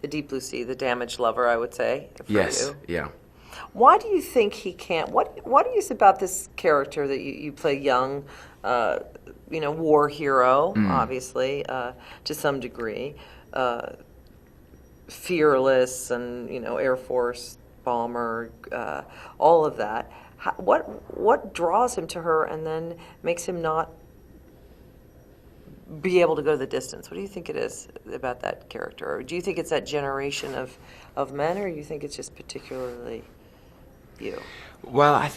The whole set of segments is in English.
the Deep Blue Sea, the damaged lover, I would say, for you. Yeah. Why do you think he can't? What is about this character that you play young, war hero, obviously, to some degree, fearless and, Air Force bomber, all of that. What draws him to her and then makes him not be able to go the distance? What do you think it is about that character? Or do you think it's that generation of men, or do you think it's just particularly you? Well, I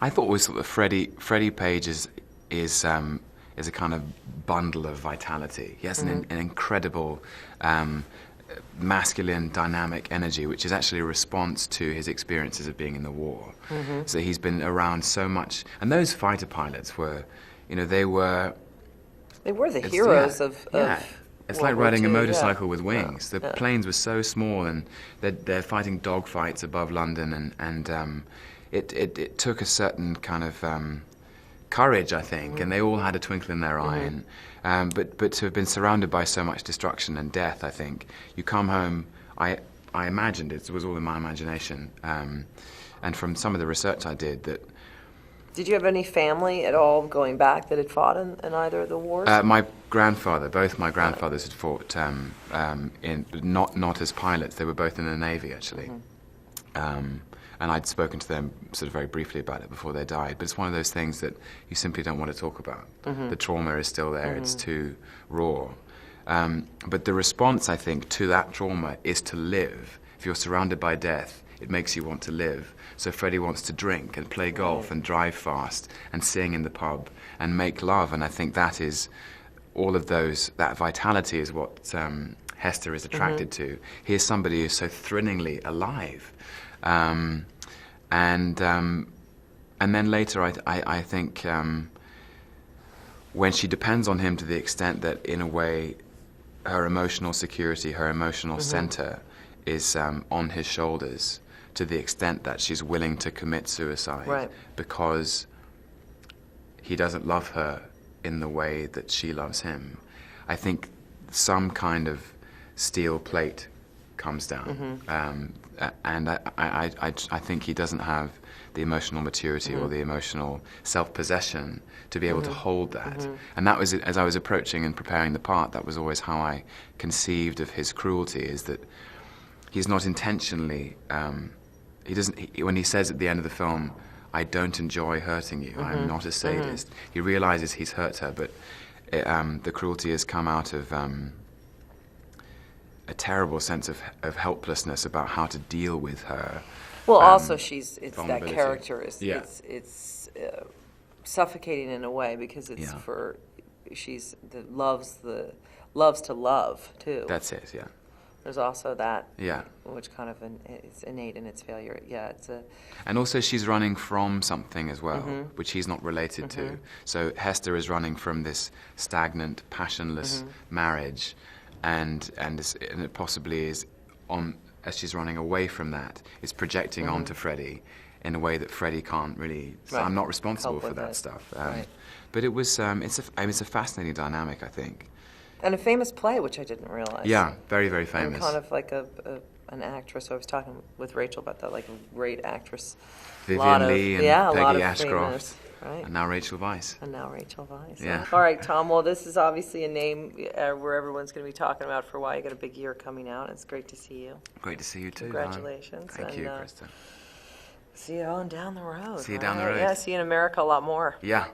thought was sort of Freddie Page is a kind of bundle of vitality. He has an incredible masculine dynamic energy, which is actually a response to his experiences of being in the war. So he's been around so much, and those fighter pilots were, they were the heroes of It's like riding a motorcycle with wings. The planes were so small, and they're fighting dogfights above London, and it took a certain kind of courage, I think, and they all had a twinkle in their eye. And, but to have been surrounded by so much destruction and death, I think you come home. I imagined it was all in my imagination, and from some of the research I did that. Did you have any family at all going back that had fought in either of the wars? My grandfather, both my grandfathers had fought in not as pilots. They were both in the Navy, actually. And I'd spoken to them sort of very briefly about it before they died. But it's one of those things that you simply don't want to talk about. The trauma is still there. It's too raw. But the response, I think, to that trauma is to live. If you're surrounded by death, it makes you want to live. So Freddie wants to drink and play golf and drive fast and sing in the pub and make love. And I think that is all of that vitality is what Hester is attracted to. Here's somebody who's so thrillingly alive. And then later, I think when she depends on him to the extent that, in a way, her emotional security, her emotional center is on his shoulders, to the extent that she's willing to commit suicide because he doesn't love her in the way that she loves him. I think some kind of steel plate comes down, and I think he doesn't have the emotional maturity or the emotional self-possession to be able to hold that. And that was, as I was approaching and preparing the part, that was always how I conceived of his cruelty, is that he's not intentionally, when he says at the end of the film, I don't enjoy hurting you, I'm not a sadist, he realizes he's hurt her, but the cruelty has come out of a terrible sense of helplessness about how to deal with her. Well, also that character is it's suffocating in a way, because it's loves to love too. That's it, yeah. There's also that, which kind of is innate in its failure. Yeah, and also she's running from something as well, which he's not related to. So Hester is running from this stagnant, passionless marriage, and it possibly is as she's running away from that, is projecting onto Freddie in a way that Freddie can't really. So I'm not responsible for that stuff. But it was it's a fascinating dynamic, I think. And a famous play, which I didn't realize. Yeah, very, very famous. And kind of like an actress. I was talking with Rachel about that, like a great actress. Vivian Leigh and Peggy Ashcroft. Famous, right? And now Rachel Weisz. Yeah. All right, Tom. Well, this is obviously a name where everyone's going to be talking about for a while. You got a big year coming out. It's great to see you. Great to see you too. Congratulations. Thank you, Krista. See you on down the road. See you down the road. Yeah, see you in America a lot more. Yeah.